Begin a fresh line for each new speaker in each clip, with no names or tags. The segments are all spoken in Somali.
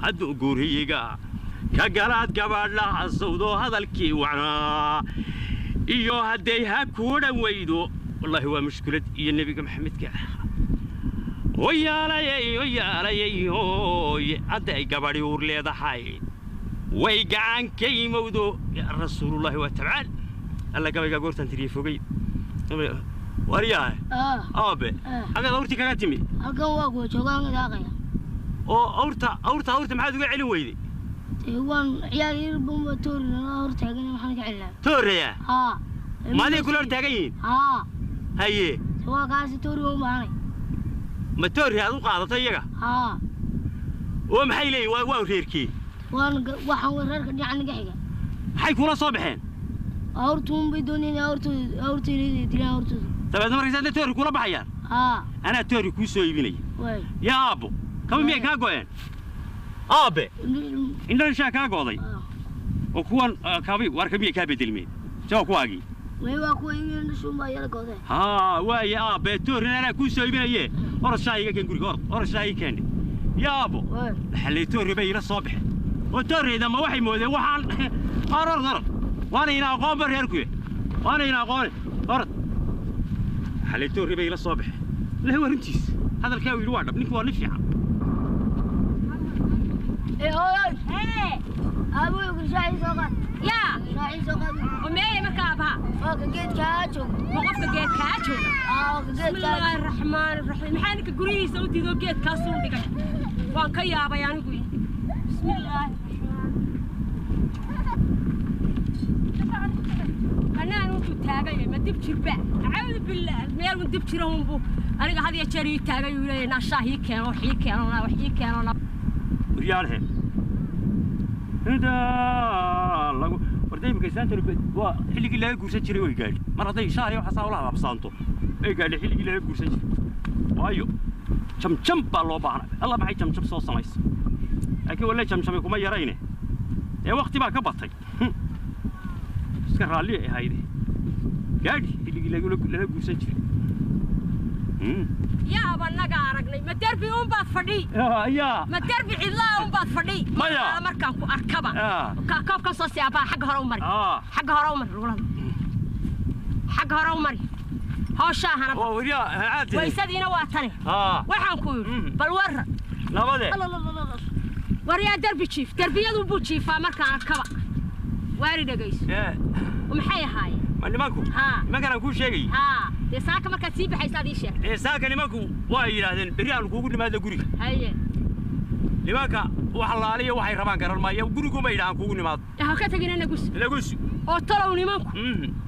hadduu guriga ka galaad gabadha sawdo hadalkii wacna iyo hadday ha ku dhan weydo wallahi waa mushkilad iyo nabiga maxamedka ويالي أدعي قبري ورلي ضحاي ويقعن كي مودو يا رسول الله وتعالى الله قبل قورت أنت لي فوقي ورياه أبى أنا دورتي كاتمي
أقوى جوان داقيا
أورتا ما حد يقول علم ويدي
هو عيالي ربما تور أورتا قلنا ما حد يعلم
تور يا ما ذي كل أورتا قاين هاي
هو قاسي تور ومعني
ما تور هذا قاعدة طيقة ومحيلي وغيركي
وحن وررك يعني قحقة
حيكون صباحين
أورتهم بدونين أورتو يدري أورتو
طيب هذا مركز هذا تور كله بحيان أنا تور كوسو يبيني يا أبو كم مية كاقوين أبي إن شاء كاقوضي وكون كابي واركبيه كابي دلمين شو كواجي
ويا كوين شو ما يلقوده
ويا أبي تور أنا كوسو يبيني ورا الشاي كان يقول ورا الشاي كان يا أبو حلي تور يبين الصبح وتور إذا ما وحي موده وحال ضرر وأنا هنا أقوم برهركوي وأنا هنا أقوم أرد حلي تور يبين الصبح اللي هو رنتيس هذا الكاوي الواحد ابنك هو نفيع
ايه ابوي يقول شاي سوقات
يا
شاي سوقات
ومية مكابها
فوق جيت كاتشو
وقفت جيت كاتشو
جيت
بسم الله الرحمن الرحيم محانك قريه سوتي ذو جيت كاسون دقا وان كيا بيان قوي بسم الله أنا نوتو تاجي ما دب شربة أعوذ بالله ميل ودب شرهم بو أنا هذه شري تاجي ولا ناشاهي كان وحي كان وحي كان
رياله هذا الله وردي بكيسان ترى وحلي كله يقول شيء ويقال مرة ضي شهر وحصل ولا بصانته يقال حلي كله يقول شيء وايو شم بالله بعنا الله بعي شم صوص نايس لكن ولا شم يكون ما يرينه يا وقتي ما كبطي سكر عليه هايدي قاعد اللي يقول له يقول
يا أبا نجارجني ما تربي بعد فدي
يا
ما تربي علا بعد فدي
ما يا
مركب أركبه كاب كصوص يا أبا حق هرومري حق هرومري ولا حق هرومري هاشا هنا
وريا عادي
ويسدينا واتني وحنكون بالورة
لا بدي
الله وريا دربي شيف دربي يدو بو شيف مركب أركبه وارد جيس ومحي هاي ما
كان أقول شيء
دي ساكا ما كتسيب بحيث هذه الشيء
ساكا نماكو وايد هذين بريال كوكو لماذا قولي
هاي
لماكا وحلالية وحي ربان كرر ما يقولوا ما يدعم كوكو لماذا
هكذا تجينا
نقص
وطلعوا نماكو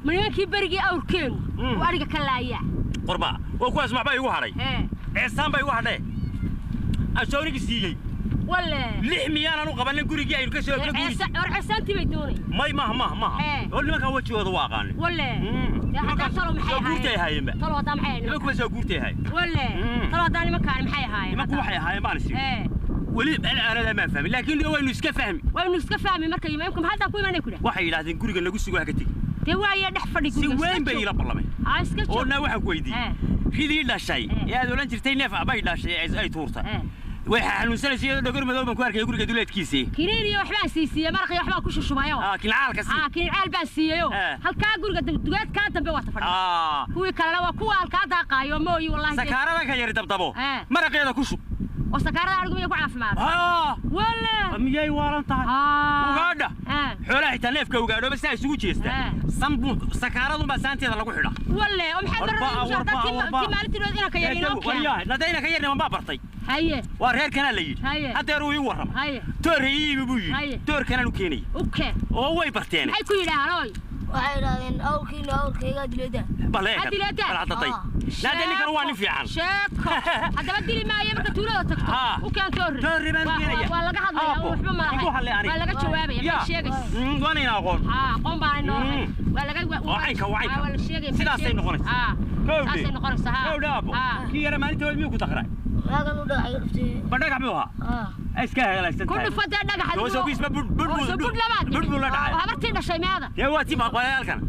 من يمكن برجي أو كينو وأرجع كلاية
قربا وكواس مع باي وحري عصام باي وحده أشوني كسيجي
ولا
لحمي أنا نقبل نقولي جاي نكسر
عسانتي بيدوني
ما قول لي ما كان وجهه ضواقان
ولا هذا طلعوا محي
هاي
طلعوا ده محي
ما كنت سأقولتي هاي
ولا طلعوا ده ما كان محي هاي
ما كنت محي ما نسي ولي أنا ما فهم لكن هو نسك فهم
ونسك فهم مركي يمكن هذا كوي ما نقوله
وحي لازم نقول إنه قصي واحد كتير
توايا نحفر يقول
وين بيلا بالله
عسكت
قلنا واحد كويدي في لا شيء يا ذول أنت تيجي نفع باي لا شيء أي تورته وحنو سلسلة دكتور مدوب مكوارك يقول لك دولت كيسي
كينيني وحبان سيسي مرقي وحبان كوش الشبايو
كين عال كسي
كين عال بان سيو هل كاقول قد دولت كانت بوقت فرد كوي كلا وكوا الكادا قايو موي والله
سكارة ما كان يرد طبطبو مرقي هذا كوشو
وسكارة أرجو يقول عارف معك ولا
مياي وارنتها وقاعدة حوله يتنف كوقاعدة بس هاي سوي جيسته صنبو سكارة ثم سانتي هذا لقوا حلا
ولا ومحضر كمالتي لو إنك يرينو
وياه لدينا كيرنا ما برطي
هاي
وارهر كان ليجي هذا روي ورم توري بيبوي تور كان لوكيني
اوكي
هو يبرتين
هاي كوي لهاي
وحيرين او كيغا دليدا
بلا طيب لا دني كان واني فيعان
شيكو هذا بدي لي ما يمك تورا تكتو وكان توري
بان كينيا
waa laga hadlaya waxba ma lahayn waa laga jawaabaya ma sheegay
gooni ina aqoon
aqoon baan inoo waa laga waa la sheegay
sidaas ay noqonaysaa
sidaas ay noqonaysaa
kowdaabo kii yara maalintood miyuu ku taqray
laga u dhacay dhuftay
badhaga buu iska hagaagsan
kullu fada dhagax
oo soo bisba bud la dhacay
habartii dhashay meeda
yaa waati ma qoyalkan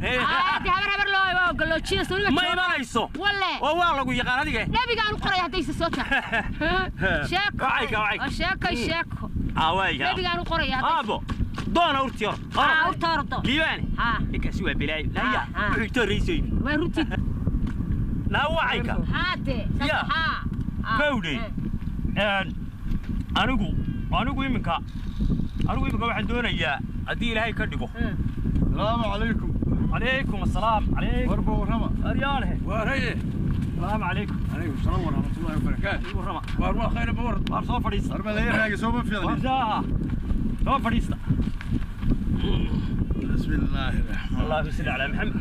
habar loo waa galoojiyo soo
ma imanayso
walla
oo waa lagu yaqaan adiga
nabiga aan qoray hadii soo taa sheeko sheeko
وايا
نبي قالوا قرية
ابو دونا ورتير
أورطو
ليباني
ها
إنك سوى بلاي لا يا وحيتور ريسوي
وين روتي
لا وعيك
هاتي
يا كودي أنو يمكا واحد دونا يا أدي لهاي كدقو
السلام عليكم.
عليكم السلام عليكم
وربا ورما
رياله
وريه.
السلام عليكم.
عليكم السلام ورحمة الله وبركاته.
ورما
ورما خير بورد.
وارصو فريست
ورما لا يراجع سوبر في ذلك.
ورجاها سو فريست
بسم الله الرحمن.
الله يسلم على محمد.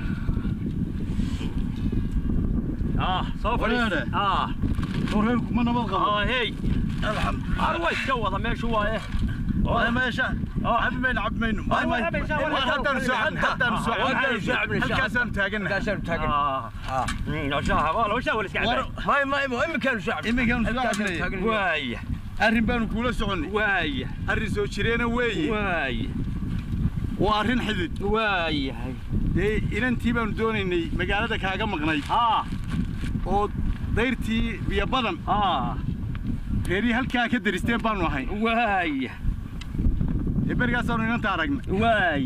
سو فريست
وريكم أنا بلغم.
هي
الحمد لله.
أروي جوضة ما شو هو
والله ما يشاء. عب منه. ما حتى نسوع. الكاسم تاجنا.
كاسم تاجنا.
وشاها والله وشاها ولا سكعب.
ما كانوا شعب.
كانوا شعب.
واي.
أرين بانو كولا سعني.
واي.
أرين سو شرينا
واي.
وأرين حدد.
واي.
إذا أنتي بانو دون إني مقالة كاجا مغني. oo dayrtii biyo badan reeri halka ka diristay baan wahay
waay
ibargaas oo inanta aragna
waay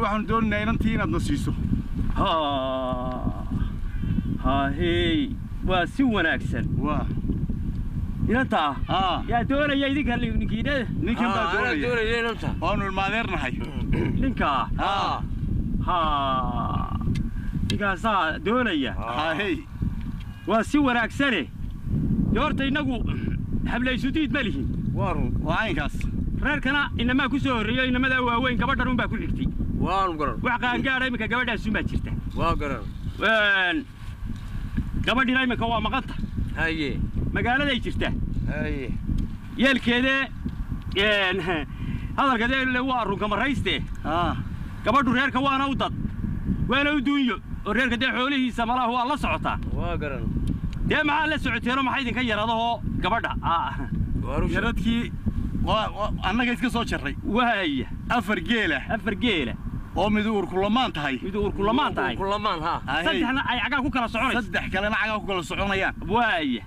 waxaan doonaynaa inantii inaad nasiiso
hey waa si wanaagsan
waa
inanta yaa doonaya idinka ninkiina
ninkan baa
doonaya inanta
waanu ilmaadeernahay
ninka ninkaasa doonaya
hey
waa si wanaagsane yoorta inagu hablaysudiid ma lihin
waayinkaas
reerkana inamaa ku soo horreeyo inamada waaweyn gabadhan un baa ku xigtay
waan garan
wax qaangaadha iminka gabadhaas un baa jirta
waa garan
gabadhina iminka waa maqanta
haye
magaaladay jirtaa
haye
yeelkeedee hadalkadee waa runka marayste gabadhu reerka waana u dad waana u duunyo oo reerka dee xoolihiisa malaha waa la socotaa
waa garan
dee maxaa la socoteeno maxaa idinka yaradahoo gabadha
yaradkii annaga iska soo jarray
waaya
afar geela oo mid uurkulamaan tahay
saddexna ay cagaa ku kala soconayso
saddex kalena cagaa ku kala soconayaan
waaya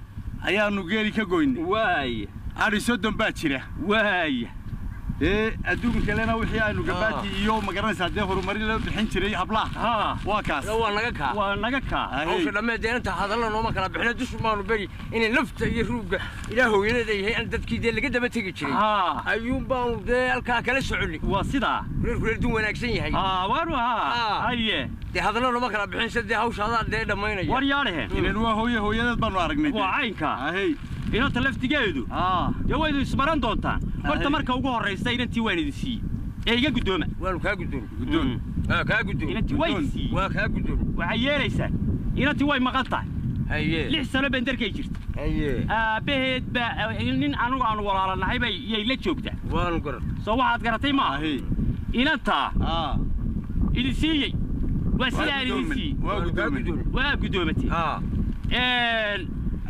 ayaanu geeli ka goynay
waaya
ari soddon baa jira
waaya
adduunka kalena wixii aynu gabaati iyo magaranaysaa dee horumarin loo bixin jiray hablaha waa kaas
waa naga kaa
hawsha dhammeedeen inta hadalla nooma kala bixina dushu maanu bari inay lafta iyo ruugga ilaa hooyadeeda yahay aan dadkii dee laga daba tegi jiray ayuun baanu dee halkaa kala soconni
waa sidaa
reerku reer dun wanaagsan yahay
waanu haye
dee hadalla nooma kala bixin se dee hawshaadaa dee dhammaynaya
war yaadhehe
inan waa hooyadeed baanu aragnay
waa caynka inanta laftigeedu dee waydu isbaran doontaan horta marka ugu horraysa inantii waan idin siiyey ee iga guddooma
waanu kaa guddoon
inantii way siiyey
waa kaa guddoon
waxay yeelaysaa inantii way maqan tahay
haye
6 sano benderkay jirta
haye
aabaheed baa nin anugu aanu walaalanahay bay yay la joogtaa
waanu garan
soo waxaad garatay ma inantaa idin siiyey waa sidaa idin siiyey waa guddoomatay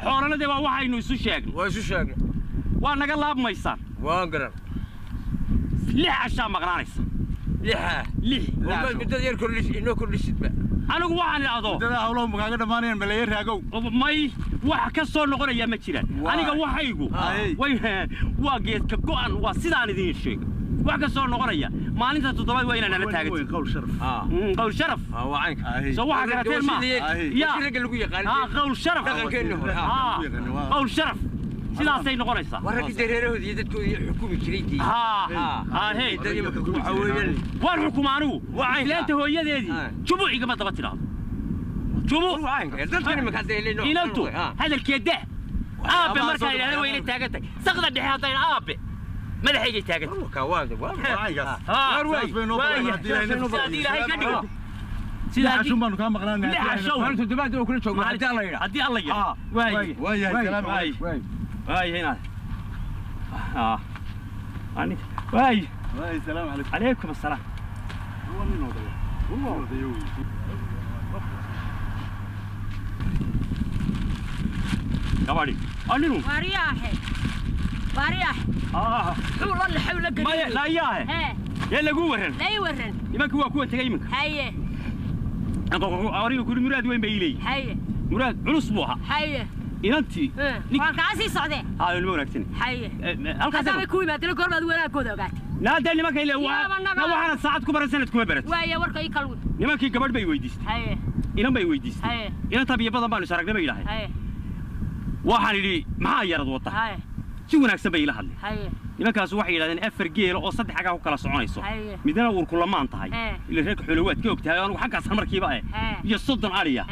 xoolana dee waa waxaynu isu sheegnay waa naga laabmaysaan
waa garan
6 cashaa maqnaanaysa
6 muddada yar inoo kordhisidba
anigu waxaan idhaahdo
muddada hawlaha makaaga dhammaanayaan maleeya raagow
may wax ka soo noqonaya ma jiraan aniga waxaygu waa geedka go'an waa sidaan idiin sheegay wax ka soo noqonaya maalinta 7 waa inaan nala taagantay qowl sharaf soo waxa garateen ma qowl sharaf qowl sharaf sidaasay noqonaysaa
wararkii dareerahoodii iyo dadkoodii xukumi jiray
waan xukuma anigu islaanta hooyadeedii jubuc igama daba tidhaahdo jubuc inantu hadalkeeda aabe markaa idhahda wayna taagantay saqda dhexe haddayna aabe madaxaygay taagantay ilaahay ka dhigo
sida cashuun baanu kaa maqnaanay
haddii alla yidhaa waayahay salaam calaykum هنا واي
السلام عليكم
عليكم السلام كباري أنينو
وارياه حول الله حول قلبي
لا ياه يلا قوورن
لا يورن
يمك هو كون تجي منك
هيا
أوريك كل مراد وين بيلي
هيا
مراد علوس بوها
هيا
inantii
waan kaasii socdee
ilmo wanaagsan
haye halkaasay ku yimaadeen goormaad wanaagooda ogaatay
naada nimanka ilaa waxaan saacad ku baran sanad kuma barat
waaye warka ii kalwin
nimankii gabadh bay weydiistay
haye
inan bay weydiistay inanta biyo badan baan isaragnay bay ilaahay
haye
waxaan idhi maxaa yarad wata
haye
si wanaagsan bay ila hadlay
haye
nimankaas waxay yidhahdeen afar geelo oo saddex xagga ku kala soconayso midna uurku lamaan tahay ila reerka xoolawaad ka ogtahay anigu xaggaas markiiba iyo 30 ariya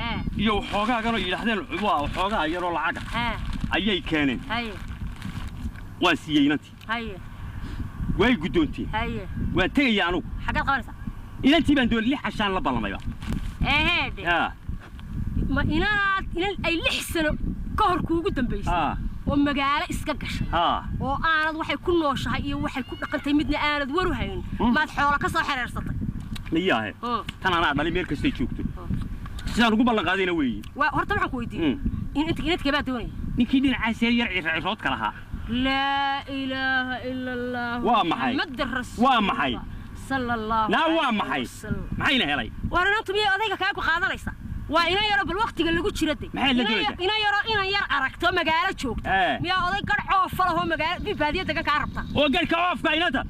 iyo xoogaagan oo yidhaahdeen waa xoogaa yaroo lacaga ayay keeneen waan siiyey inantii way guddoontii waan tegaya anigu
xagga qabanaysa
inantii baan doon 6 cashaan la ballamay
ma inaad ay 6 sano ka hor kuugu dambaysay oo magaalo iska gashay oo aanad waxay ku nooshahay iyo waxay ku dhaqantay midna aanad waru hayn maad xoolo ka soo xiriirsatay
niyaahe tan anaa dhalay meel kastay joogto sidaan ugu ballan qaadayna weeye
horta waxaan ku weydiiyey inad kabaa doonaya
ninkii dhinacaas yar circiroodka lahaa
laa ilaaha ila allah
waa maxay waa maxay
sallallahu
naa waa maxay maxayna helay
waranantu miyay odayga kaa ku qaadanaysa waa ina yaro bal waqtiga lagu jirade ina yaro yar aragto magaalo joogto miya oday garcoo falaho magaalo baadiya dagan ka rabta
oo garka oofka inanta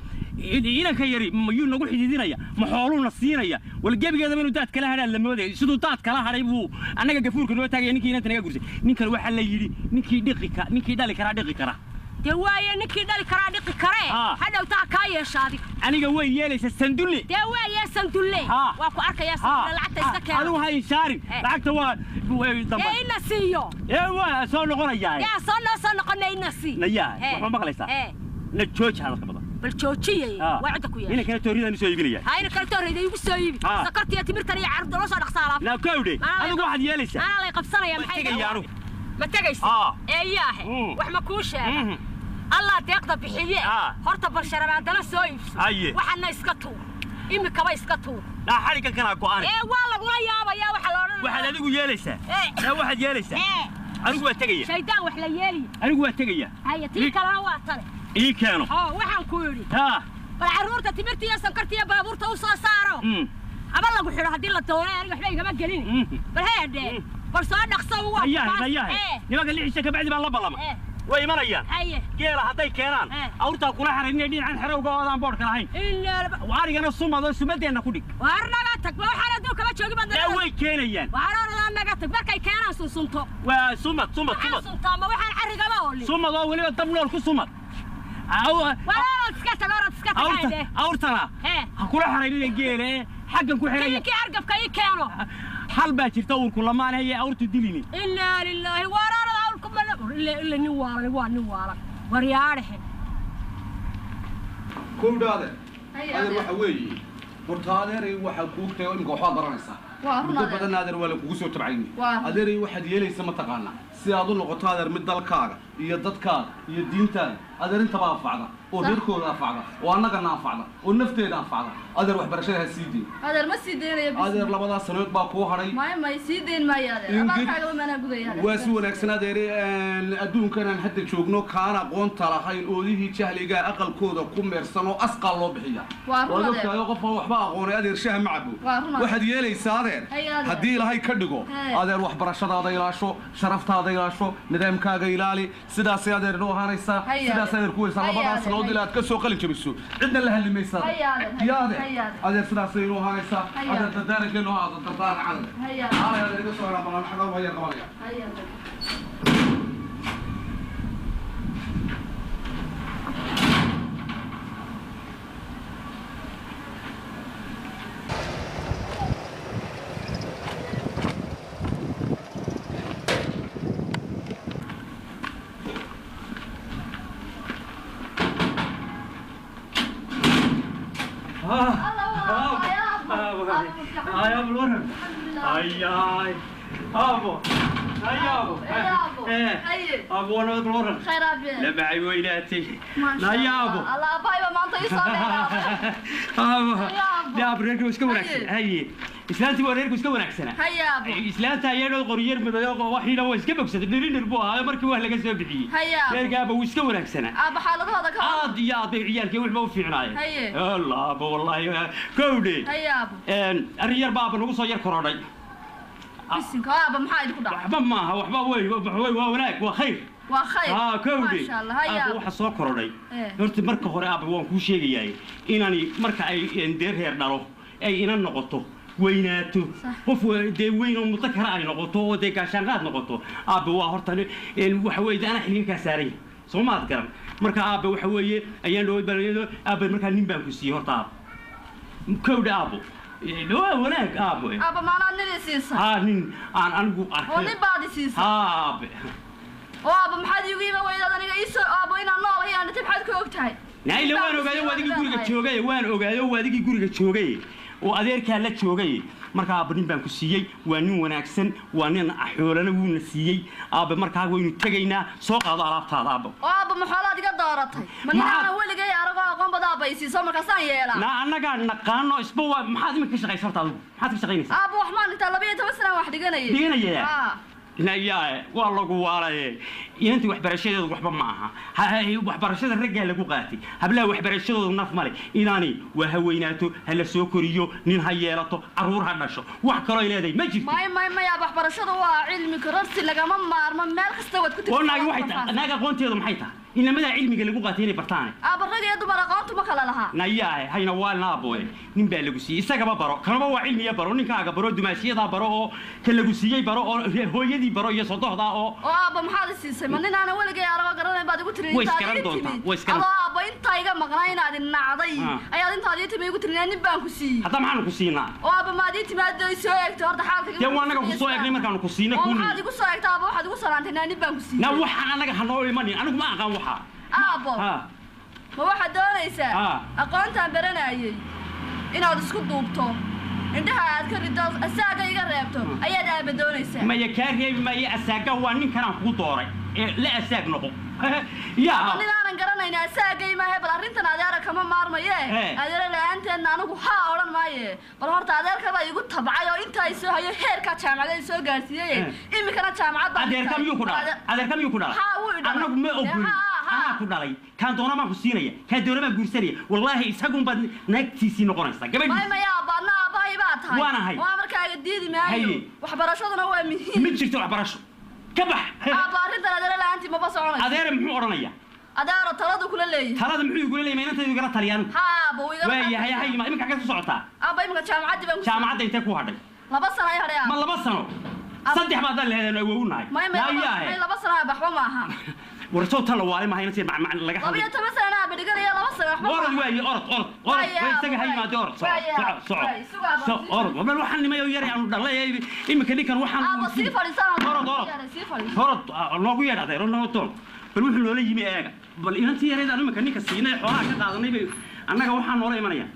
inanka yari mayuu nagu xididinaya ma xooluuna siinaya wal gebigeeda inuu daad kala hadhaan la mooday siduu daad kala hadhay buu annaga gafuurka noo taagay ninkii inanta naga gursay ninkan waxa la yiri ninkii dhali kara
dee waaye ninkii dhali karaa dhiqi karee hadhow taa kaa yeeshaadi
aniga way yeelaysa sandulle
dee waaye sandulle waa ku arkayaa sandulle lacagta iska keena
adigu hay shaarin lacagta waa damba
ina siiyo
waa soo noqonayaa
soo noqonay ina sii
nayaa waxba maqlaysaa na jooji hadalka badan
bal joojiyay waa cid ku yahay
ina kala tooridan soo iibinaya
hayna kala tooridan igu soo iibi sakartiya timirtan iyo carruurta loo soo dhaqsaala
na kawde adigu waxaad yeelaysaa
ana lay qabsanaya maxay
tagayaan
ma tagaysaa eeyaahe wax ma kuu sheegay الله تيقظ بحية هرت بالشرب عندنا سويف وحنا يسكتوا إمي كما يسكتوا
لا حركة كان أقوى
والله ما يابا يا وحلا
واحد أنا أقول يالسة لا واحد يالسة أنا أقول تجية
شيطان وحلا يالي
أنا أقول تجية
هيا تيك أنا واتر
إيه كانوا
وحن كوري بالعرورة تمرتي يا سكرتي يا بابورة وصاروا أبلا قحنا هدي الله توري أنا وحنا كمان قاليني بالهيدا برصان نقصوا
أياه نبغى اللي عيشك بعد ما الله بلما way marayaan geela haday keenaan awrta kula xariinay dhinacan xarowga oo aan boorka lahayn waarigana sumadeena ku dhig
waarnaga tag waxa duu kaba joogi badan
way keenayaan
waarnaga naga tag markay keenaan sunto
waa sumad ma
waxaan xarigaba oo li
sumad oo waliba dabnool ku sumad
iska tag
awrtana ha kula xariinay geele xaggan ku xiraya
kii argabka ay keeno
hal baa jirta urku lamaanaya awrtu dilini
inna lillahi wa إلا نوارا ورياره
كم داده هذا وحوي برتادري waxa ku ogtay oo imka waxa baranaysa muddo badan adeer wala kugu soo tabcayni adeeray waxaad yeelaysa ma taqaana si aad u noqoto adeer mid dalkaaga iyo dadkaaga iyo diintaada adeer inta baa faacda oo reerkooda faacda oo annaga naafacda oo nafteeda faacda adeer wax barashada ha siidin
adeer ma siideenayo
adeer labada sanood baa ku haray
ma siideen ma yaade abaalkaaga ma gudayaan
waa si wanaagsan adeer adduunkan aan hadda joogno kaana aqoonta lahayn oodihii jahliga aqalkooda ku meersan oo asqal loo bixiya waa qof waxba aqoonay adeer shaah macabo waxaad yeelaysaa adeer haddii ilaahay ka dhigo adeer wax barashadaada ilaasho sharaftaada ilaasho nidaamkaaga ilaali sidaas adeer noo haanaysa sidaas adeer ku weysa labada sanood ilaa aad ka soo qalin jabiso cidna la halimaysa yaade adeer sidaas ay noo haanaysa adeer dadaalka noo aad dadaan cad adeer iga soo raabana xagaa way qabanaya أبو أنا بلورن
خير أبي
لا معي ويلاتي لا يا أبو
الله بايبا ما أنت يصلي
أبو لا بريك وسكون أحسن هاي إسلامتي وريك وسكون أحسن
هيا أبو
إسلامتي يا قرير مدياق وحينا وسكبك سدرين البوها هذا مركب وهلا جزء بحي
هيا
ريك أبو وسكون أحسن
أبو حالة هذا كمان
يا أبي عيالك وش في عناية
هيا
الله أبو والله كودي
هيا أبو
الرجال بابا نقص يا كراري
بسنك أبا محايد كده
وحبا معها وحبا وهناك وخير
وخير
كودي
ما شاء الله هيا
أبو waxa soo korodhay horta marka hore aaba waan ku sheegayay inani marka ay indeer heer dhalo ay ina noqoto weynaato qof weyn oo mutakara ay noqoto oo gaashaanqaad noqoto aaba waa horta waxa weeye ana xilliga ka saaray Soomaad garan marka aaba waxa weeye ayaan loo balaayay aaba marka nin baan ku siiyay horta كود أبو لو هناك أبو
ما أنا نسيسه
نين أنا
هو نبادي سيسه
أبو
وأبو محد يجيبه وإذا أنا جايس أبو إن الله هي أنا تبحث كوكتاي
ناي لو أنا قاعد وادي يقول لك شو جاي وأنا قاعد وادي يقول لك شو جاي وأدير كله شو جاي marka abrin baan ku siiyay waa nin wanaagsan waa nin xoolana wuu na siiyay aaba marka waynu tagaynaa soo qaado alaabtaada aaba
maxaalaad iga dooratay manina waligay arago aqoon badaa bay siiso marka saan yeela
annaga naqaano isba waa maxaad imika shaqaysaa adigu maxaad ka shaqaynaysaa
aaba wax maan inta 12 sano wax dhiganayay
نايا والله قوارة أنت وحبرشة وحبا معها وحبرشة الرجال اللي قاتي هبلا وحبرشة ونف مالي إناني وهويناتو هلا سوكريو نين هيالاتو عرور هالنشو وحكرا إلى ذي ماجي
ما يا وحبرشة وعلمي كررتي لقى مار مالك استوت كنت
والله واحد ناقا قونتي يضم حيتها إن ماذا علمي اللي قاتيني برتاني
الرجل يدو برقانتو ما خلا لها
نايا هاي نوال نابوي نين بالغوسي إساقا برو كانوا بوا علمي برو نين كاقا برو دماسية دا برو كالغوسية برو هو يدي برو يصدق دا
أبا محل سيسي من أنا ولا جاي أروح قررنا بعد قلت لي
ويسكرن دونتا ويسكرن
أبا أنت أيجا مقنعين هذا النعضي أيا أنت هذه تبي قلت لي أنا بانكوسي
هذا معنا كوسينا
أبا ما دي تبي هذا يسوي تورد حالك
يا وانا كوسوي ليه ما كانوا كوسينا كوني
هذا كوسوي تابو هذا كوسوي أنت أنا بانكوسي
نوح أنا كهنوي ماني أنا ما أقام وحى
أبا ما واحد دون يسا أقانت برنا أيه إن هذا سكوت دوبته عندها أذكر الدرس الساقة يقربته أي ده بدون يسا
ما يكاري ما يساقة وانين كان خطوري لا أساق نقو يا
أنا قرنا إن الساقة ما هي بالأرنتنا هذا كمان مار ما يه هذا لا أنت إن أنا كوها ولا ما يه بالهرت هذا كذا يقول طبعا أنت يسوي هي هير كشام هذا يسوي قاسية إيه كنا شام عبد
هذا كم يكون هذا كم يكون أنا ما أقول أنا أقول عليه كان دونا ما كسينية كان دونا ما كسينية والله يساقون بعد نكتيسي نقرنسا قبل
ما يا بنا باي
وانا هاي
وامرك جديد ما هي وحبرشودنا هو مهم
من جرت وحبرشو كبح
أبارد أنا أنت ما بصعنا
أدير محو أرنيا
أدير تراد كل اللي
تراد محو يقول لي ما أنت يقرأ طليان
بوي
هي ما إمك عكس صعطة
أبا إمك شام عدي بقول
شام عدي تكو هذا
لبصنا يا هريا
ما لبصنا صدق ما ذل هذا نقولنا
ما لبصنا بحوم معها
ورسول الله وعلي ما هي نصير مع لقى
طب أنت مثلا أنا بدي قري يلا بصنا
أرد وياي أرد ويسقى هاي ما دور صعب أرد وما الوحن ما يجري عن الله إمك اللي كان وحن
صفر لسان
أرد نقول يا هذا رنا طول فالوحن ولا يجي مياه بل إن أنت يا ريت أنا مكانك السيناء حوالك كذا أنا يبي أنا وحن ولا يمنيا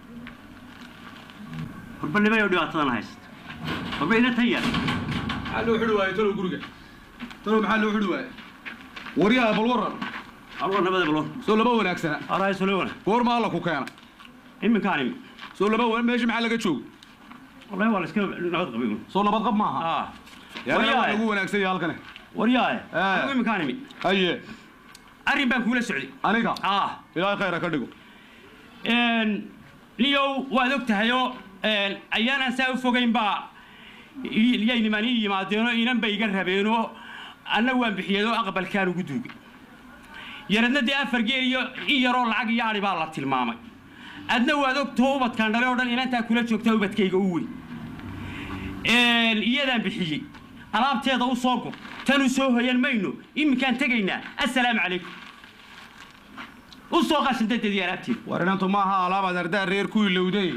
ربنا ما يودي أطلع هايست وبينا تيار
حلو حلوة تلو جرجة تلو محلو حلوة وريها بالورن
الله نبذ بالورن
سول بول أكسنا
أراي سولونا
ور ما الله كوكانا
إيه مكاني
سول بول ماشي محلك تشوف
والله والله سكيب نعود قبيل
سول بضغط معها يا ريال لقوه أكسنا هالكنه
ورياي إيه مكاني
أيه
أرين بنك ولا سعودي
أنا إلى خير كدقو
إن ليو وذكتها يو أيانا سوف فوقين با يلي ماني ما دينو إنن بيجربينو أنا وين بحيادو أقبل كانوا جدوج يردنا دي أفرجيريو يرون العق يعني بالله تلمامي أدنى وذوك توبت كان رياضن إن أنت كلش توبت كي جوي يدان بحيي أنا بتيضا وصاقو تنو سوها ينمينو إم كان تجينا السلام عليكم وصاقا سنتين دي رابتي
ورنا أنتم معها علامة دردار رير كل ودي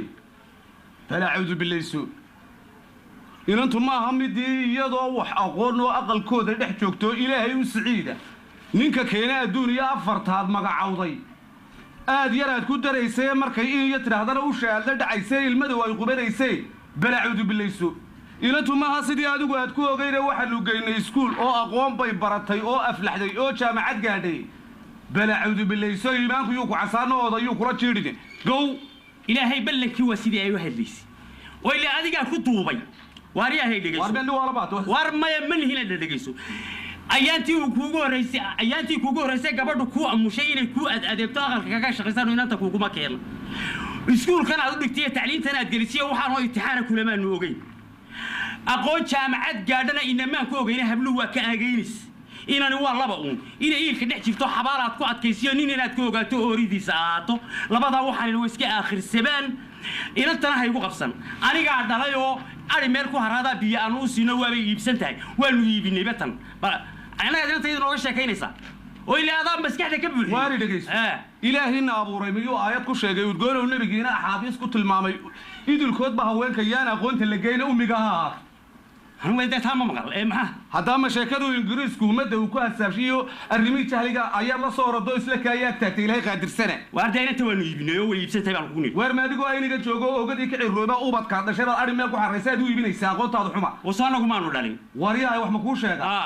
فلا أعوذ بالله يسوع إن أنتم ما هم دي يضوح أقول وأقل كود اللي حجوكتو إلهي وسعيدة نينك كينا الدنيا أفرت هاد مقع عوضي يراد كود ريسي مركي إيه يترى هذا وشال ده دعيسي المدوى يقبل ريسي بلا أعوذ بالله يسوع إن أنتم ما هسدي هادو هادكو غير واحد لو جاينا سكول أو أقوام بيبرتي أو أفلح دي أو جامعات قاعدي بلا أعوذ بالله يسوع إيمانكو يوكو عصانو وضا يوكو رجيرين جو
إلهي بلك هو سيدي أيها الليسي وإلا أديك كتوبي واريا هي دقيسو
واربندو ولا باتو
وارما يمن هنا دقيسو أيانتي كوجو رئيسي قبضوا كو أمشيين كو أدبتاغ كذا شخصانو إن أنت كوجو ما كيلا السكول كان عندك تعليم تنا الجلسية وحنا امتحان كل ما نوجي aqoon jaamacad gaadhana inamaan ku ogeyna habluhu waa ka aagaynis inani waa laba inay iilka dhex jirto xabaalaad ku adkaysiyo nin inaad ku ogaato ooridiisa ahaato labadaa waxaan way iska aakhirsadaan inantana ha igu qabsan anigaa dhalay oo ari meel ku haraadaa biyo aan u siino waabay iibsan tahay waanu iibinay batan anaga inantayda nooga sheekaynaysaa oo ilaa adaa maskaxda ka buuxiyey
waari dhegayso ilaahina abuuray miyuu aayad ku sheegay udgoolow nabigiina axaadiis ku tilmaamay idilkoodba haweenka yaan aqoonta la geyna umiga ha ahaato
hanweyda taa ma maqal maxaa
haddaama sheekadu ingiriisku ummadda uu ku hasaabshiyo arrimihii jahliga ayaad la soo orado isla kaayaag taagtay ilaahay qaadirsane
waarda inanta waanu iibinay oo way iibsantahay baan kugu nidhi
weer maadigoo ayniga joogo ogadii ka cirrooba ubadkaad dhashay baad adhi meel ku xarraysa aad u iibinaysaa aqoontaadu xuma
waso anagu maanu dhalin
waryahay wax ma kuu sheega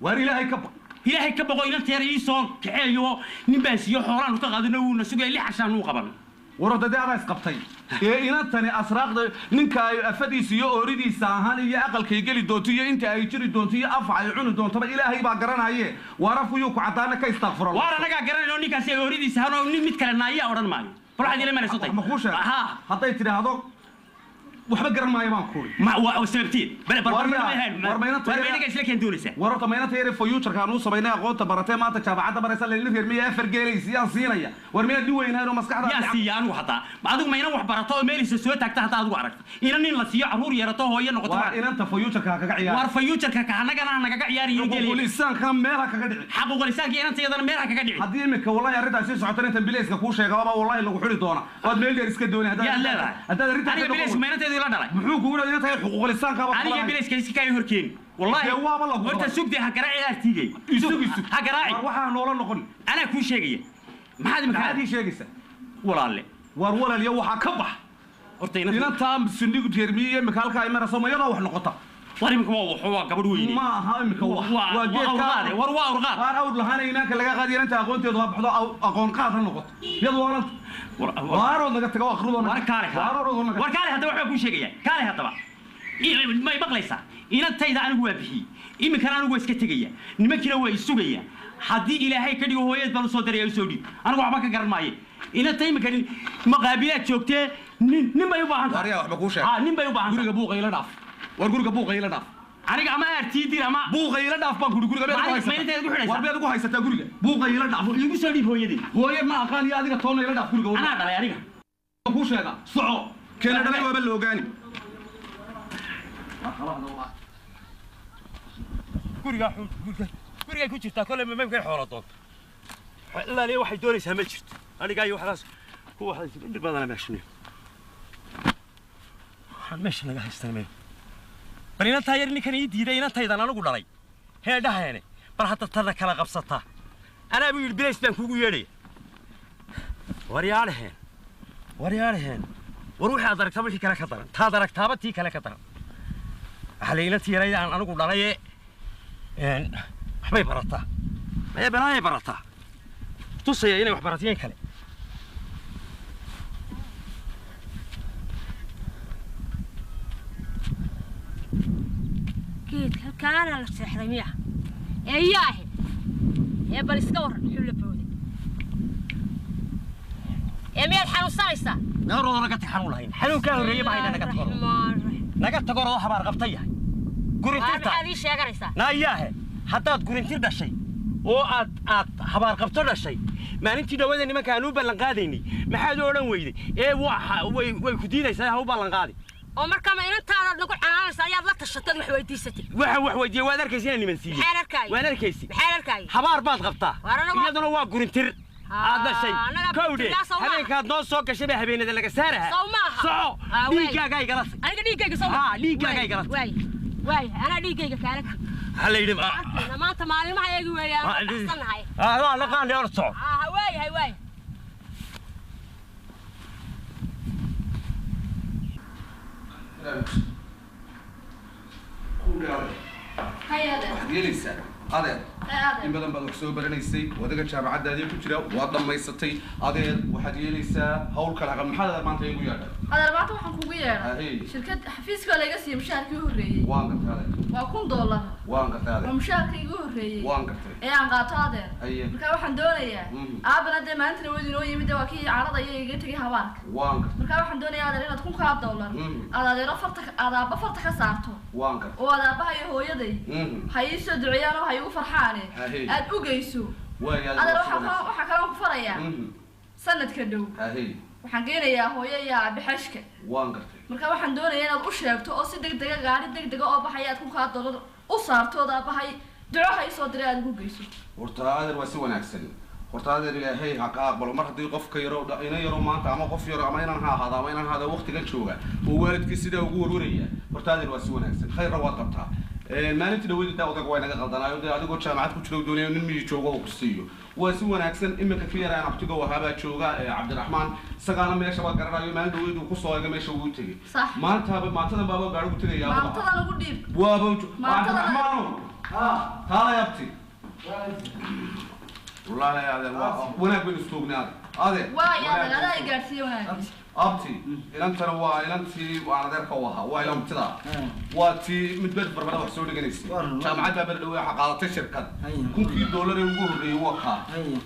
waar ilaahay ka baq
ilaahay ka baqo inanta yar ii soo kaxeeyo nin baan siiyo xoolaanu ka qaadino wuuna sugaya li xashaan uu qaban
warada adaa isqabtay ee inantani asraaqda ninka ay afadiisa iyo ooridiisa ahaan iyo aqalkay geli doonto iyo inta ay jiri doonto iyo afa ay cuni doontaba ilaahay baa garanaye waarafuyuu ku caddaana ka istaaqfuro
waar anagaa garanayno ninkaasi ay ooridiisa ahaan oo nin mid kale naayaa odhan maayo bal waxaad ila maraysotay
ma kuu sheeg hadday tidhaahdo waxba garan maayo baan kuuri
sababtiin
wararta maynanta yare fuyuujarkaan uu samaynay aqoonta baratee maanta jaamacadda baraysa layla reermiya afar geelaysa yaan siinaya war miyaad nin weynahayn oo maskaxda
yaa siiya anigu hataa adigu mayna wax barato oo meelisa soo taagta hataa adigu aragto ina nin la siiyo caruur yarato hooyo noqoto
waa inanta fuyuujarka kaga ciyaar
war fuyuujarka ka anagana nagaga ciyaariyo geelay
lisaanka meelaha kaga dhici
xaqu lisaanka inanta iyadana meelaha kaga dhici
haddii imika wallahi arrintaas sii socoto inta bilayska kuu sheegaba wallahi lagu xuri doona waad meel dheer iska doonay haddaad arrintaas
aniga bilays maynanteedu ila dhalay
muxuu kugu leeyahay inta xuquuq lisaanka
aniga bilayska iska kay horkeen والله وانت سوق دي هكراعي ارتيجي
يسوق
هكراعي
waxaa noola noqon
ana ku sheegaya maxaad
maxaad sheegaysa
walaale
war walaal iyo waxa ka bax
hortayna
inta sindigu jeermiye makaalka ay mara Soomaaliya wax noqota
warimka waa gabadh weyn
ma aha imika waa
geedka war urqaad
war awr lahaana inaanka laga qaadiyo inta aqoonteedu waa baxdo aqoon qaad noqoto yad walad waaro naga tago akhrido
war kaale hadda waxa ku sheegaya kaale hadaba ما يبغليسا إن التايد أنا هو بحي إما كان أنا هو إسكتجيا نمكنا هو يسوقيا حدي إلى هاي كدي وهو يدبل صدر يسودي أنا وعمك قرماي إن التايم كان مقابلات شوكته نما يبغى عنك
واريا وحبكوشة
نما يبغى عنك
قرق أبوه غير داف وقرق أبوه غير داف
أنا كمان أرتيدي أما
بوه غير داف بقول قرق أبوه هاي ستا واربي أبوه هاي ستا قرق بوه غير داف
يقول هو يدي
هو ما كان يادي كتون غير داف قرق
أنا أدري أنا
وحبكوشة هذا صعو كان أدري وبلوغاني
guriga ku jirtaa kole ma mimkay xooladoon ilaa lii waxay doonaysaa ma jirto aniga iyo waxaas ku waxay dhib badan meeshan waxaan meesha naga haystaa bal inantaa yar ninkan ii diiday inantaydan anigu dhalay heedhaheene bal hadda tada kala qabsataa anaa buu yidhi bilays baan kugu yeedhaya waryaaleheen war wixii aad aragtaa wixii kale ka daran taad aragtaaba tii kale ka daran علينا تيري أنا أقول عليه حبي برتا ما بناي برتا تصير هنا وحبرتين كله
كيد كان على السحرمية إياه يا بالسكور حول بودي يا حنو صايسة
نور رقت حنو لهين حنو كانوا ريبا هنا نقت نقت تقول حبار قبطية قرنتيرتا
هذه شيء قريسة
لا إياه حتى قرنتير ده شيء oo aad habaar qabto dhashay maalintii dhawaada nimanka aanu ballan qaadayni maxaad oran weyday ee way ku diidaysaa ha u ballan qaadi
oo marka ma inantaada lagu xanaanaysa ayaad la tashatay wax weydiisatay
wax weydiiyay waad arkaysaa niman siiyay waan arkaysi habaar baad qabtaa iyaduna waa gurintir aad dhashay kowde habeenkaad noo soo gashay baa habeenada laga saaraha soco dhiiggaaga ay galasay
aniga dhiiggayga soo
dhiiggaaga ay galasay
واي أنا ديجي كارك
هلا يدم
ما أنت مالي ما يجي ويا أحسن هاي
لا لا قال لي أرصع
هواي هواي
هيا ده
يلي سنة adeer in badan baad wax soo baranaysay wadaga jaamacadaadii ku jira waad dhammaysatay adeer waxaad yeelaysaa hawl kale aqal maxaad maanta igu yeedhay
adeer maanta waxaan kugu yeedhay shirkad xafiiska laga siiyay mushaharkii ugu horreeyay
waan gartay adeer waa
$1,000
waan gartay adeer
mushaharkii ugu horreeyay
waan gartay
ee aan qaato adeer marka waxaan doonayaa aabana de maanta wadi noo yimid waa kii caarada iyaga tagay habaarka
waan gartay
marka waxaan doonayaa adeer inaad $1,000 adeero aadaaba farta ka saarto
waan gartay
oo aabaha iyo hooyaday hay soo duciyaan oo hay u farxaane aad u geyso adeer waxa kale ku farayaa sanadka dhow waxaan geenayaa hooyo iyo aabe xashka
waan gartay
marka waxaan doonayaa inaad u sheegto oo si degdeg ah gaari degdeg ah oo baxay aad $1,000 u saarto aabahay duco hay soo diray aad ugu geyso
horta adeer waa si wanaagsan horta adeer ilaahay ha ka aqbalo mar haddii qofka yaro ina yaro maanta ama qof yaro ama inaan ha ahaado ama inaan hada waqtigan jooga oo waalidkii sidaa ugu warwaraya horta adeer waa si wanaagsan khayr waad qabtaa maalintii dhaweydii taa odag waa inaga qaldanaayo dee adigoo jaamacad ku jiro doonayo nin miyi joogo oo ku siiyo waa si wanaagsan iminka ka yaraan abtiga wahaabaa jooga cabdiraxmaan isagaana meesha waa garanayo maalin dhaweyd uu kusoo eega meesha uu tegey maantadan baaba gaari gu tegayaa
maantadan ugu dhiib
waaba cabdiraxmaano taalay abti والله يا هذا وانا بين استوغناد هذا
واي هذا لا يقارسي وانا
abti inantana waa inantii waan adeerka u ahaa waa ilamtida waa tii mid bed barbara wax soo dhiganaysay jaamacadda berdhow waxa qaadatay shirkad $1,000 ee ugu horreeyay waa ka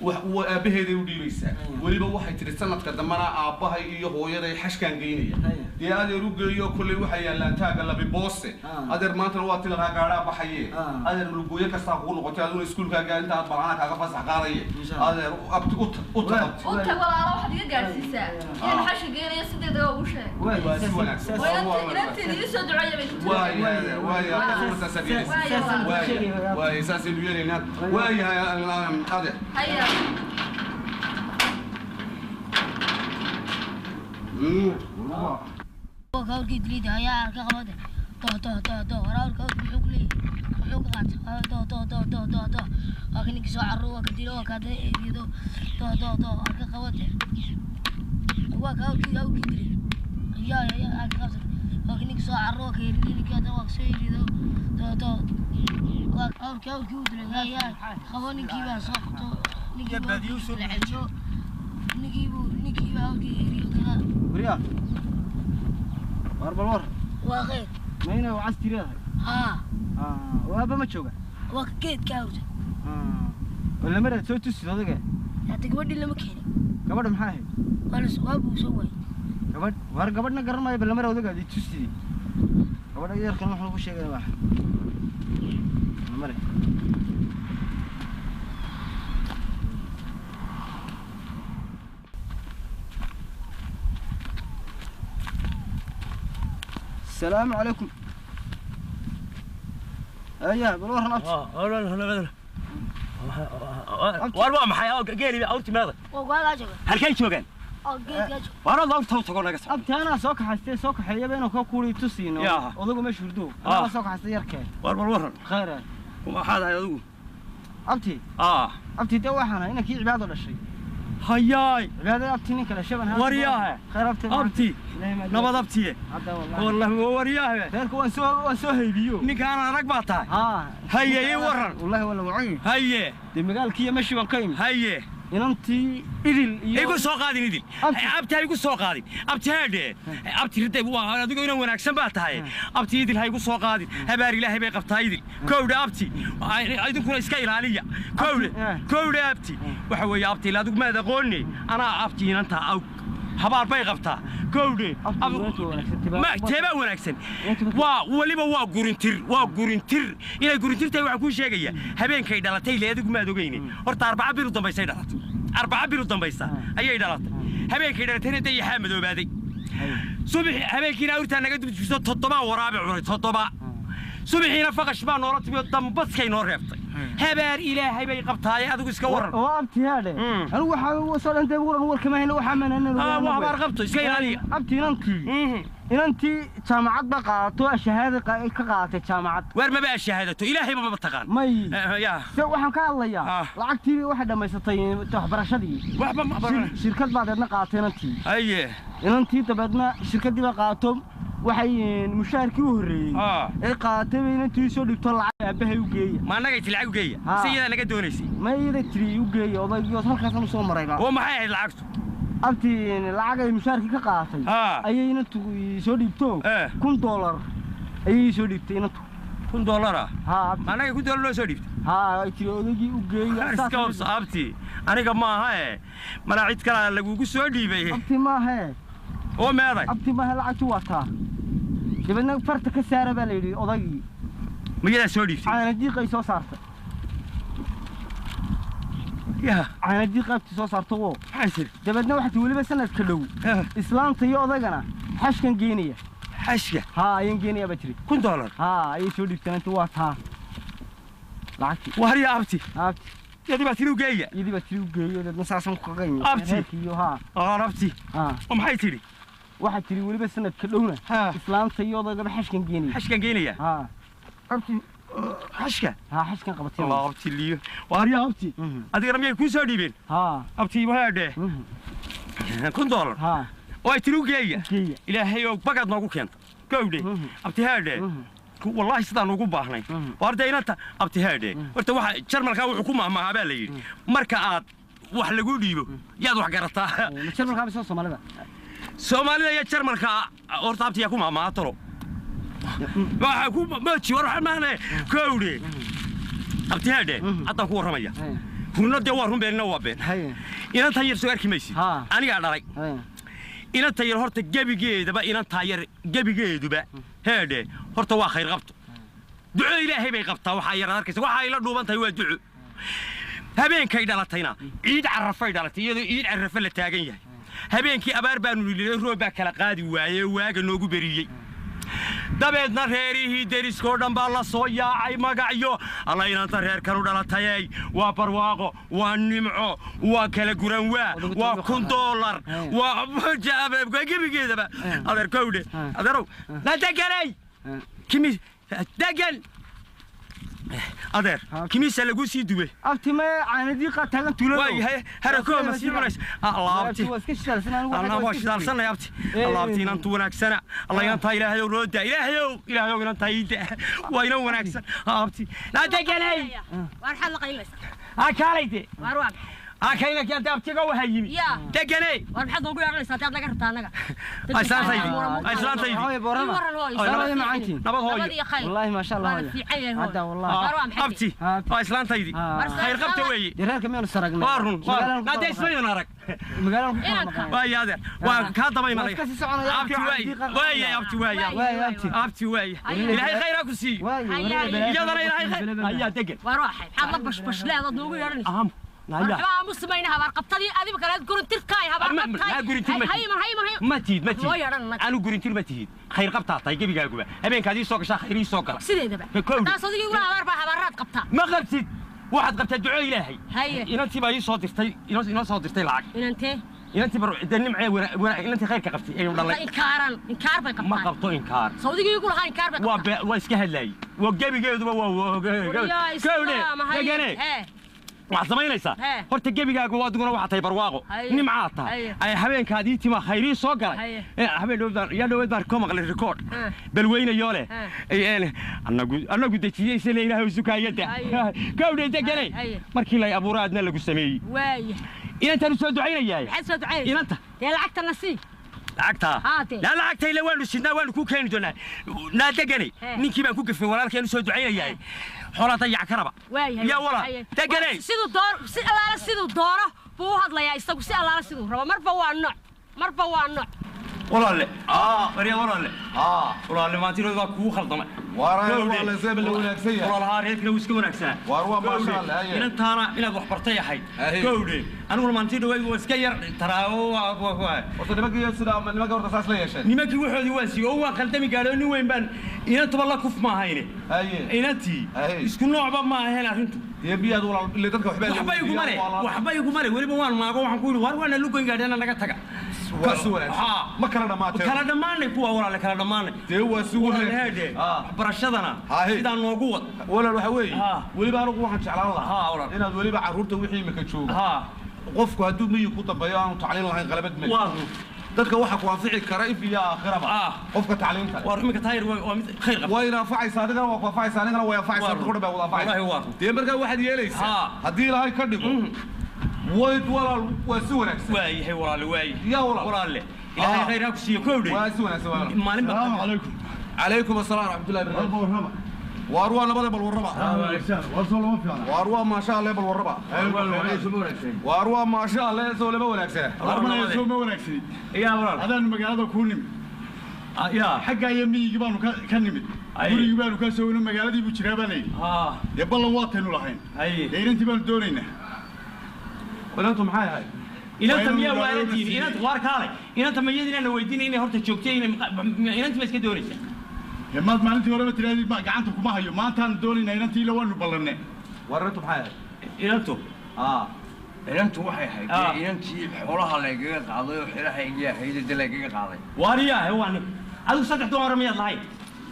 wax aabaheeday u dhiibaysaa weliba waxay tiri sanadka dambana aabahay iyo hooyaday xashkaan geynaya dee adeer u geeyo kulley waxay yaalaan taaga labi boose adeer maantana waa tii lagaa gaadhaa baxaye adeer lugooyo kastaa kugu noqotay aduna iskuulkaaga inta aad balcana kaaga fasax qaadaye adeer abti u taabti
walaalo waxaad iga gaadhsiisaa in xashi geynaya sideeda ugu sheeg
waa si wanaagsan
inantii soo duceeya bay ku
واي اساسي اليوري هناك واي هذا
هيا
وكاوكي تريد هيا كقبض تو وراك بحقلي حقات تو لكن كسو عرو كديرو كذا يدو تو كقبض وكاوكي تريد يا كقبض لكن كسو عرو كيري كذا وكسيري تو أوكي ودري هيا خواني كيبا ساقطو نجيبو العجو نجيبو أوكي يريو كذا
وريا واربلور
واخير
ماينا وعستي راه وهذا ما تشوقه
وكيد كاوت
ولا مرة تسوي تسوي هذا
يا تقبل لما كيني
قبل محاهي
ولا سواب وسوي
قبلنا قرر ما يبل مرة وذا قاعد تسوي قبل يا ركن محل وش شيء واحد مرة السلام عليكم. أيه بروح نفس.
لا. والله ما حياة قالي أورتي ماذا؟
وقال أجوا.
هل كان شو قال؟
أجوا.
وأنا الله تقول لك.
أبتي أنا سوق حستي سوق حيا بينه كوكولي تسينه.
يا.
وذوق مش وردو. أنا سوق حستي يركض.
والله.
خير.
وما هذا يذوق.
أبتي. أبتي توحنا هنا كي عباد ولا شيء.
هياي
هذا أبتي كلا شبه هذا
ورياه
خير
أبتي نبض أبتي والله ورياه
ذلك وانسوه هيبيو
نك أنا ركبتها هيا ورن
والله ولا وعين
هيا
دي مقال كي مشي وقيم
هيا
إنتي إدل
يقول سوق هذه إدل أبتي يقول سوق هذه أبتي هذا أبتي رتب واه هذا يقول أنا أحسن باتها أبتي إدل هيقول سوق هذه هباري له هبي قبتها إدل كود أبتي أيضا كنا إسكايل عليا كود أبتي وحوي أبتي لا دوك ماذا قولني أنا أبتي أنت أو هبار باي قبتها كودي ما تبى وناكسن وليبا وقرنتر إلى قرنتر تبع كل شيء جيا هبين كيدا لا تيلي هذوك ما دوجيني ورت 4 بيرو دمبيسا دلات 4 بيرو دمبيسا أي دلات هبين كيدا تاني تي حامد وبادي صبح هبين كينا أورتا نقد بتشوف تطبع ورابع ورا تطبع صبحينا فقش ما نورت بيضم بس كي نور رفطي هبار إلهي بي قبطاي أدوك إسكورن
وأبتي هذا أنا وصل أنت بقول هو كمان هنا وحمن أنا
وهبار قبطه إسكاي علي
أبتي إنتي جامعات بقى تو الشهادة كقاعدة جامعات
وين ما بقى الشهادة إلهي ما بتقان
ماي
يا
سو وحنا كالله يا لعكتي واحدة ما يستطيع تحبر شدي
واحد ما
شركة بعدنا قاعدين أنتي
أيه
إنتي تبعنا شركة دي بقاعدتهم waxay mushaarkii u horeeyay ee qaatay intii soo dhigto lacag aabahay u geeyay
ma anaga intii lacag u geeyay siyada naga doonaysay
ma iyada tiri u geeyay odaygiyo halkaas aan soo marayba
oo maxay ahayd lacagtu
abtii lacag ay mushaarkii ka qaatay ayay intuu soo dhigto $1,000 ayay soo dhigtay intuu
$1,000 ma anaga $1,000 loo soo dhigtay
ay tiri odaygii u geeyay
iska abtii aniga ma aha mana cid kale lagu soo dhiibay
abtii ma aha
oo meeday
abtii ma aha lacagtu wataa dibadna farta ka saara baa la yiri odaygii
miyada soo dhiibtay
caana diiqay soo saartay caana diiqaabti soo saartay oo
xasir
dibadna waxa waliba sanad ka dhow islaanta iyo odaygana xashkan geenaya
xashka
ayaan geenaya batri
$1,000
ay soo dhigtay inta waa taa lacagti
wari abti yadi baa tiri u geeya
yadi baa tiri u geeyo dadna saasan ku qaqayn
abti
iyo
abti oo maxay tiri
waxa tiri waliba sanad ka dhowna islaanta iyo odaygaba xashkan geenaya abti
حشكة
حشكة قبطي
الله أبتي اللي واريا أبتي أدي رمي يكون سوديبين أبتي وهذا $1,000 ويتلو جاية إلهي وبقعد نقول كنت كودي أبتي هذا والله صدق نقول باهني واردين أنت أبتي هذا ورت واحد شرم الكاو حكومة مع بالي مركعات واحد لقول ديبو يا ذو حجرتها
شرم الكاو بس Soomaalida
Soomaalida يا شرم الكاو ورت أبتي يكون مع ترى ما تشي وراح معنا كودي أبتي هذا أتى كور رمية كنا دوارهم بيننا وبين إن تاير سوار كميسي أنا قاعد عليك إن تاير هرت جبي جيد بقى إن تاير جبي جيد بقى هذا هرت واخير غبط دعاء إلهي بيغبطه وحير هركس وحير دوبان تايو دعاء هبين كيد على تينا عيد عرفيد على تيجي عيد عرف اللي تاجيه هبين كي أبار بانو اللي روبا كلا قادي واجا نوجو بريء dabeedna reerihii deriskoo dhan baa la soo yaacay magacyo alla inaanta reerkan u dhalatayay waa barwaaqo waa nimco waa kala guran waa $1,000 waa gebigeedaba adeer kowdhe adeerow la deganay kimi degan adeer kimisa lagu sii dubay
abti ma caanadii qatagan tuulada
way harakoo ma sii cunaysa allaabti ana waa shidaalsanay abti allaabti inaan tu wanaagsana allah inaan taa ilaahay oo rooda ilaahay inaan taa iida waa inaan wanaagsan abti la deganay
war xal la qaylaysa
akaalayde
war waa
akaylak yaa abtiga waa hayimi deganay
war maxaad ugu yeelanaysaa taad laga rabtaa anaga
ayslaantaydi
hooyo boorama salaam macaantiin
nabad hooyo
wallahi ma sha Allah
hada
wallahi
abti ayslaantaydi khayr qabta weeye
reerka meel saragnay
waarun naday ismayna arag
magaalada
waa yaade waa ka damay maray abti waay ilaahay khayra ku sii iyadana ilaahay ayaa degan
war waxay xad la bash leedaad noogu yeelanaysaa waxba musmayna habar qabtadii adiga kala gurintirkaay habar qabtay hay
ما تيد أنا قرنتي ما تيد خير قبطة طيب جيبي جاكوبا أبين كذي سوق شا خيري سوق لا
سيدي ده بقى صديقي يقول أربع حبارات قبطة
ما قبتي واحد قبطة دعاء إلهي هي أنت ما يصوت تستي أنت صوت تستي العق أنت برو دني معي ولا أنت خير كقبتي أي والله
إنكار بقى
ما قبطه إنكار
صديقي يقول هاي إنكار بقى
واسكه هلاي وجيبي جاي وعصمينيسا horta gebigaagu waa duguna waxa tay barwaaqo nimcaata ay habeenkaadii tima khayri soo galay habeen dhowdaan baan ka maqlay record bal weynayo leh anagu dajiyay sida ilaahay sukaayada gawdhe deganay markii la abuuraadna lagu sameeyay
waay
inta soo ducaynayay
maxay soo ducaynay
inta
lacagta nasi
lacagta la lacagta ila waanu sidna waanu ku keeni doonaa na deganay ninkii baan ku gafay walaalkeen soo ducaynayay xoolaha ضيع كربا يا ولا تقلي
سيدو دور سي الله سيدو دوره بو هادلايا isagu si Allah sidoo rabo marba waa nooc
والله وريا والله ما تيرو waa ku khaldamay
والله سيب اللي وناكسيه
والله هاريك لو اسكو وناكسان
ما شاء الله
هي inaad wax bartay yahay gowdhe anigu ma tiido way iska yar taraawo
horta nimankii sida nimanka horta saas la yeeshay
nimankii wuxuu waasiyo oo waan khaldami gaadho nin weyn baan ina taba la kuf ma hayne inantii isku noocba ma ahayn arrintu
yeebiyad wala ilaa dadka
waxba igu mare waliba waan maago waxaan ku yiri war waan lu goyn gaadhana naga taga
ma kala
dhamaanay kuwa walaal kala dhamaanay
dee waa suuqay
barashadana sidaan noogu wad
walaal waxa weey waliba anigu waxaan jeclaan lahaa inaad waliba caruurta wixii imika joogo qofku hadduu miyi ku dambeeyo aanu tacliin lahayn qalabad ma dadka waxa ku anfici kara if iyo aakhiraba qofka tacliinta
war imika taayir waa mid khayr qaba
wayna anfacaysaa adigana waa ku anfacaysaa anigana way anfacaysaa dadka dhan baa wada anfacaysaa dee markaa waxaad yeelaysaa haddii ilaahay ka dhigo wayd walaal waa si wanaagsan
waayahay walaal waay
yaa walaal
ilaahay khayr ha ku siiyo kowdhay
waa si wanaagsan walaal
maalin
السلام عليكم
calaykum asalaam raxmatullahi
والله ورحمة
واروا نبدا بالوربا
وصلوا ما في أنا
واروا ما شاء الله بالوربا واروا ما شاء الله سو لما وناكسه
أربعة يسوي ما ونكسي
يا ولال
هذا المجال هذا كونم
يا
حاجة يمي يجيبانو كنمت يقول يجيبانو كسوي المجال دي بتشرب بني يبى الله واطن ولا حين لين أنت بان دورينا
ولا أنتم معايا هاي
إن أنت مية والدين إن أنت وارك هاي إن أنت ميدين أنا ويدين إني هرت شوكتين إن أنت مسك دورينا
ما أنت ورا بترى ما قعدتكم ما هي ما أنت دورينا إن أنت لو أنو بلنا
وريتم معايا
إن أنتم
inantu waxay haydeen inantii xoolaha lagaga qaaday oo xiraha iga hayday lagaga qaaday
wariyahay waan adigu saddex dumar miyaad lahayd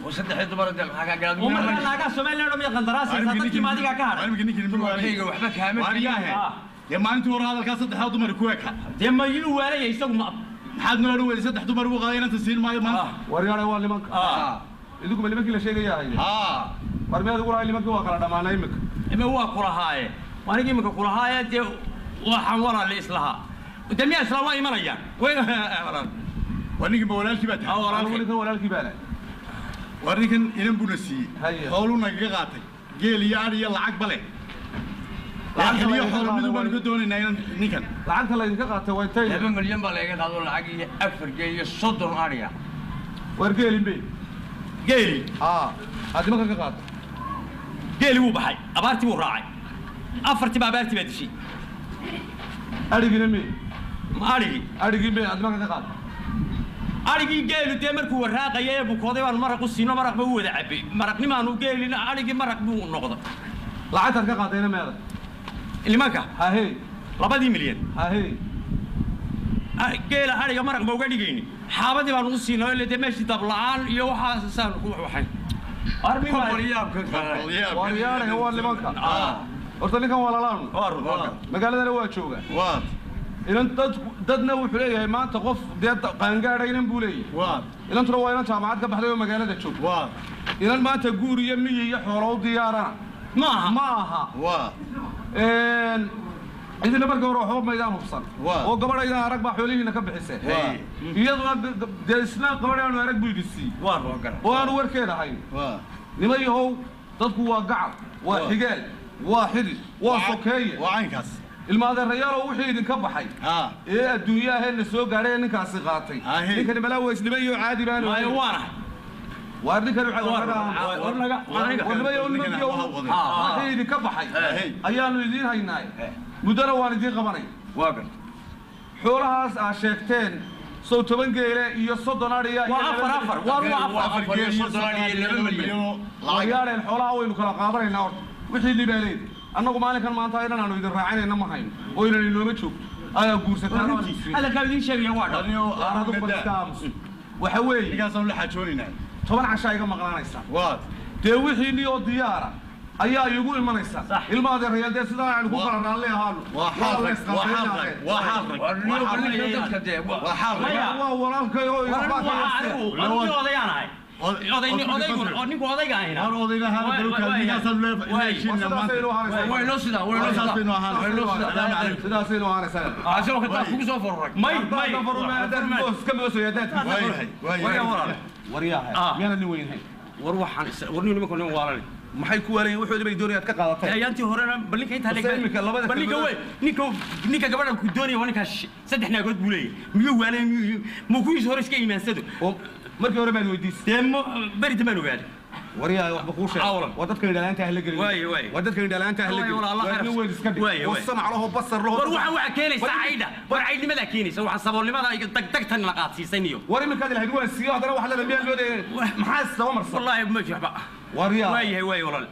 oo saddex dumar dal xaga galaad
oo markaa laaga Soomaaliland oo miyaad qandaraasay dadkii maadiga ka haray
أنا مجنيك
dumarkayga waxba kaama
وارياه يا ما أنت ورا هذا الكاس صدق هذا دمر كويكا
dee ma yu waalay isagu ma
حد نور وين صدق دمر وقاين أنت سين ما
وريانا waa limanka idigu ma limankii la sheegayaa marmeed ugu raay limankii waa kala dhamaanay imika
ima waa kulahaaye waanigi imika kulahaaye dee waxaan walaal islaha damiya isla waa imanayaan way walaal
ونيجي بولال كبات
walaalkii baa leh
وريكن إنن بونسي
هيا.
قولنا قاطع جيل ياري يلا عقبله لكن يحول من دون بدون إن نيكن
lacagta la idinka qaatay way tay
2 milyan baa laga qaado lacag iyo 4 geeyo 30 ariya
wargeelin bay
geeli
hadii marka ka qaatay
geeli wuu baxay abaartii wuu raacay afartii baa abaartii baa dishay
arigina me
arigii
bay hadii marka ka qaatay
arigii geelu dee markuu waraaqayay ee bukooday baan maraq u siino maraq buu wada cabay maraqnimaanu geelin arigii maraq buu noqday
lacagtaad ka qaatayna meeda
limanka
hahey
2 milyan
hahey
geela ariga maraq ma uga dhigayni xaabadii baan u siinay ilaa dee meeshii dab la'aan iyo waxaa saan ku waxay armi
waryaanaha waa limanka horta ninkan waa lalaan magaaladana waa jooga inan dadna wuxuu leeyahay maanta qof dee qaangaadha inan buu leeyahay inantuna waa inan jaamacad ka baxday oo magaalada joogta inan maanta guur iyo miyi iyo xoolo u diyaarana ma aha idina markii hore waxba maydaan hubsan oo gabadhaydaan arag baa xoolihiina ka bixiseen iyaduna dee isna gabadhaanu arag buu idin siiyey oo aanu warkeed ahayn nima yahow dadku waa gacal waa xigeel waa xidid waa sokeeye
وعينكاس
ilmaadeerayaal wixii idinka baxay ee adduunyaheena soo gaadhay ninkaasi qaatay ninkani malaa weysnimo iyo caadi baan
waanahay
waa ninkan wixii idinka baxay ayaanu idiin haynaay muddana waan idiin qabanay xoolahaas aa sheegteen sow 10 geele iyo 30 ariya waryaaleen xoolaha waynu kala qaadanaynaa horta wixii libaaleed annagu maalinkan maanta aydan aanu idin raacinayna ma hayno oo inaan inooma joogto ayaa guursataan
hadalkaa idiin sheegaya waa
waxa weeye
ninkaasaan la xajoonayna
10 casha iga maqnaanaysaa dee wixii niyoo diyaara ayaa igu imanaysa ilmaadeerayaal dee sidaa aan ku kala raalli ahaano waa walaalkay oo
ninku odayga ahayna
sidaasaynu ahaanaysaa nin weynhay
war waxaan war nimanka nin waalale
maxay ku waalayeen wuxuu bay doonayaan ka qaadatay
ayaantii horena balinka inta ninka gabadha ku doonaya waa ninkaas 3 naagood buu leeyahay miyuu waalayeen muu ku hore iska imaansado
markii hore baan weydiisay
dee bari tamaan ogaaday
waryaa waxba kuu sheegay waa dadka indhalaanta ah la gelin waa dadka indhalaanta ah la gelin waa nin weyn iska dhig oo samac laho basar laho
war waxa keenaysa ayda war aydnimada keenaysa waxa saboolnimada ay dagdagtan la qaadsiisaniyo
war iminka ilahay waan siiyo hadana wax la dambiyan loo deeyay maxaa sabab marsan
wallahi ma jaba
waryaa
waay walaal